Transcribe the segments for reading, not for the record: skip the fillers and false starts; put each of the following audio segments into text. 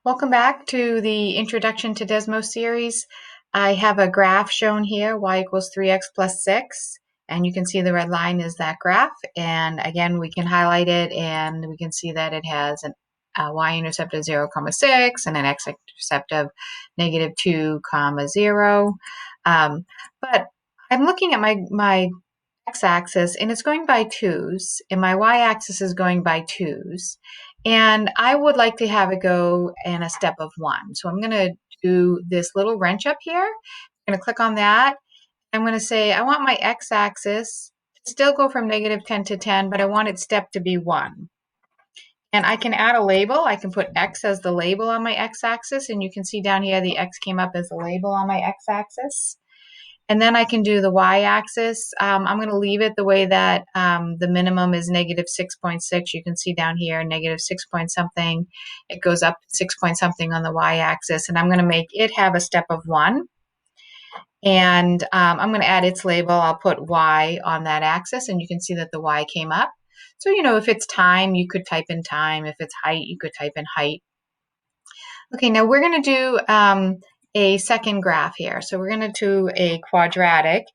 Welcome back to the Introduction to Desmos series. I have a graph shown here, y equals 3x plus 6, and you can see the red line is that graph. And again, we can highlight it and we can see that it has a y-intercept of 0, 6 and an x-intercept of -2, 0. But I'm looking at my x-axis and it's going by 2's, and my y-axis is going by 2's. And I would like to have it go in a step of 1. So I'm going to do this little wrench up here. I'm going to click on that. I'm going to say I want my x-axis to still go from -10 to 10, but I want its step to be 1. And I can add a label. I can put x as the label on my x-axis, and you can see down here the x came up as a label on my x-axis. And then I can do the y-axis. I'm going to leave it the way that the minimum is -6.6. You can see down here, -6 point something. It goes up to 6 point something on the y-axis. And I'm going to make it have a step of 1. And I'm going to add its label. I'll put y on that axis. And you can see that the y came up. So, if it's time, you could type in time. If it's height, you could type in height. Okay, now we're going to do a second graph here. So we're going to do a quadratic.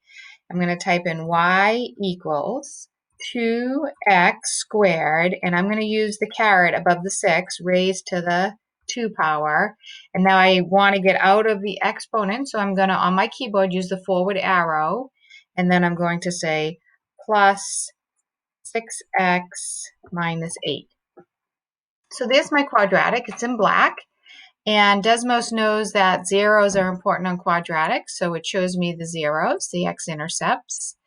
I'm going to type in y equals 2x squared, and I'm going to use the caret above the 6 raised to the 2 power. And now I want to get out of the exponent, so I'm going to, on my keyboard, use the forward arrow, and then I'm going to say plus 6x minus 8. So there's my quadratic. It's in black. And Desmos knows that zeros are important on quadratics, so it shows me the zeros, the x-intercepts.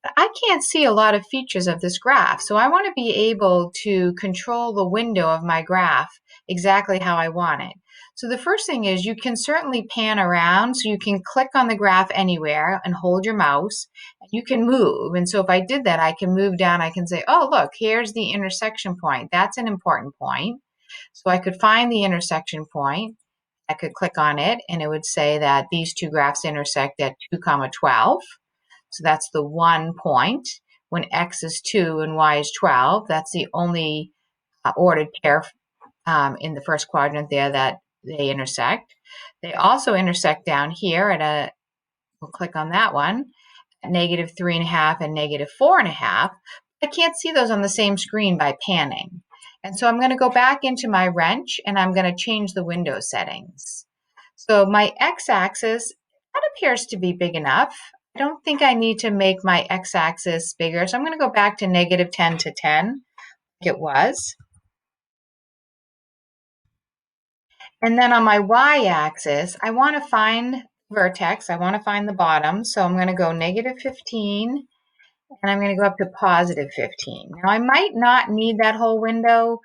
I can't see a lot of features of this graph, so I want to be able to control the window of my graph exactly how I want it. So the first thing is you can certainly pan around, so you can click on the graph anywhere and hold your mouse, and you can move. And so if I did that, I can move down, I can say, oh, look, here's the intersection point. That's an important point. So I could find the intersection point. I could click on it, and it would say that these two graphs intersect at 2, 12. So that's the 1 point. When x is 2 and y is 12, that's the only ordered pair in the first quadrant there that they intersect. They also intersect down here at we'll click on that one, at -3.5 and -4.5. I can't see those on the same screen by panning. And so I'm going to go back into my wrench and I'm going to change the window settings. So my x-axis, that appears to be big enough. I don't think I need to make my x-axis bigger. So I'm going to go back to -10 to 10, like it was. And then on my y-axis, I want to find vertex. I want to find the bottom. So I'm going to go -15. And I'm going to go up to +15. Now, I might not need that whole window,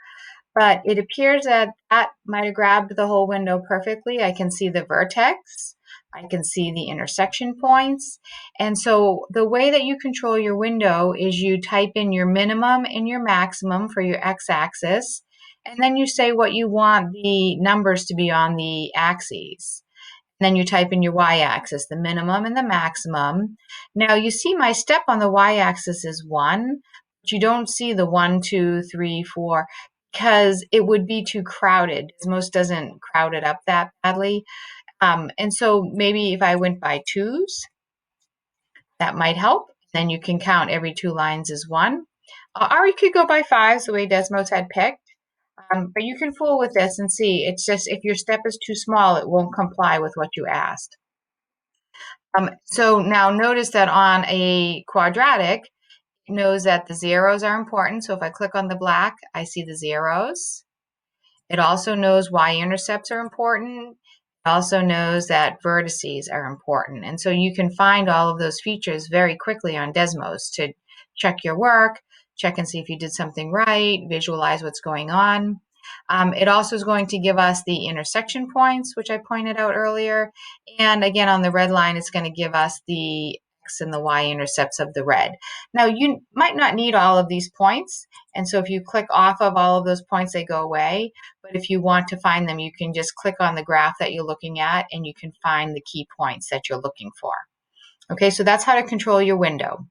but it appears that that might have grabbed the whole window perfectly. I can see the vertex. I can see the intersection points. And so the way that you control your window is you type in your minimum and your maximum for your x-axis, and then you say what you want the numbers to be on the axes. Then you type in your y-axis, the minimum and the maximum. Now you see my step on the y-axis is 1, but you don't see the 1, 2, 3, 4, because it would be too crowded. Desmos doesn't crowd it up that badly. And so maybe if I went by 2's, that might help. Then you can count every 2 lines as 1. Or you could go by 5's the way Desmos had picked. But you can fool with this and see. It's just if your step is too small, it won't comply with what you asked. So now notice that on a quadratic, it knows that the zeros are important. So if I click on the black, I see the zeros. It also knows y-intercepts are important. It also knows that vertices are important. And so you can find all of those features very quickly on Desmos to check your work, check and see if you did something right, visualize what's going on. It also is going to give us the intersection points, which I pointed out earlier. And again, on the red line, it's going to give us the x and the y-intercepts of the red. Now, you might not need all of these points. And so if you click off of all of those points, they go away. But if you want to find them, you can just click on the graph that you're looking at, and you can find the key points that you're looking for. Okay, so that's how to control your window.